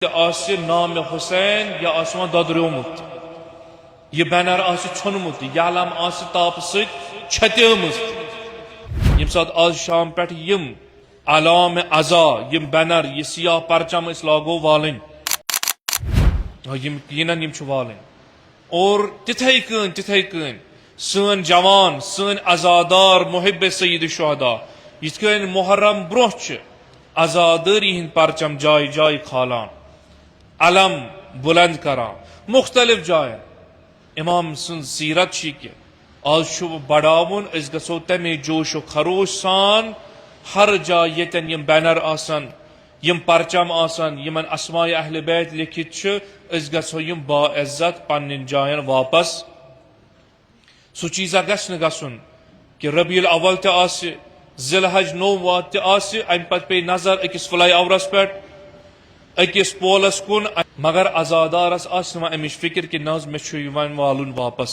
آسہِ نام حسین یا آسمان دودریومت یہ بینر آسہِ ژھنمت یہ علم آسہِ تاپہٕ سۭتۍ چھتیمٕژ یم سات آز شام پٮ۪ٹھ یم علام عزا یم بینر یہ سیاہ پرچم اس لاگو والن یم یقیناً یم چھِ والن اور تتھے کٔنۍ سٲنۍ جوان سٲنۍ عزادار محب سید الشہداء یِتھ کٔنۍ محرم برونٛہہ چھِ عزادٲری ہٕنٛدۍ پرچم جایہِ جایہِ کھالان علم بلند کران مختلف جائیں امام سن سیرت کہ آج بڑھاون اس گژھو تمے جوش و خروش سان ہر جائے یتن یم بینر آسن یم پرچم آسن یمن اسماء اہل بیت لکھت چھ اس گژھو یم با عزت پنن جائن واپس سو چیزا گژھِ نہٕ گژھُن کہ ربیع الاول تہ آسہِ ذی الحج 9 وات تہ آسہِ امہ پتہٕ پے نظر أکِس فلائی اورس پٮ۪ٹھ أکِس پولس کُن مگر عزادارس آسہِ نہٕ امِچ فکر کہ نہ مےٚ چھُ یِوان والُن واپس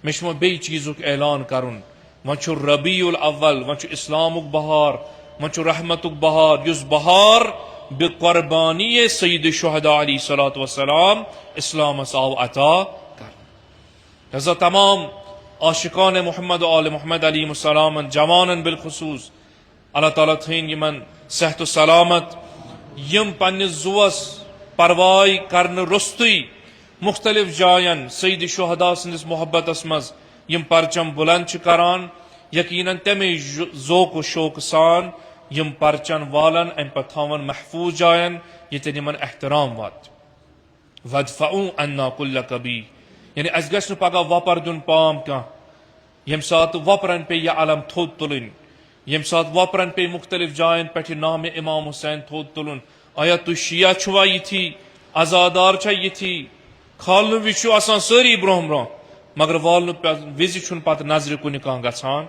مےٚ چھُ وۄنۍ بیٚیہِ چیٖزُک اعلان کرُن وۄنۍ چھُ ربیع الاول وۄنۍ چھُ اسلامُک بہار وۄنۍ چھُ رحمتُک بہار یُس بہار بقربانی سید الشہداء علیہ الصلوۃ والسلام اسلامس آو عطا کرنہٕ لہذا تمام عاشقان محمد و آل محمد علیہ السلام جوانن بالخصوص اللہ تعالیٰ تھٲیِن یمن صحت و سلامت یم پننس زوس پروائی کرنے رستُے مختلف جائن سید الشہداء سندس محبتس مز یم پرچم بلند چھ کران یقیناً تمے ذوق و شوق سان یم پرچن والن ام پتہ تھاون محفوظ جائن یتن یمن احترام وات وادفعوا عنا کل کبیر یعنی اس گژھِ نہٕ پگاہ وپر دیُن پام کانٛہہ یم سات وپرن پے یہ علم تھوٚد تُلٕنۍ یم سات وپرن پے مختلف جائن پہ نام امام حسین تھوٚد تُلُن آیا تُہۍ شیعہ چھوا یِتھی عزادار چھا یِتھی کھالنہٕ وِزِ چھُ آسان سٲری برونٛہہ برونٛہہ مگر والنہٕ وِزِ چھُنہٕ پتہٕ نظرِ کُنہِ کانٛہہ گژھان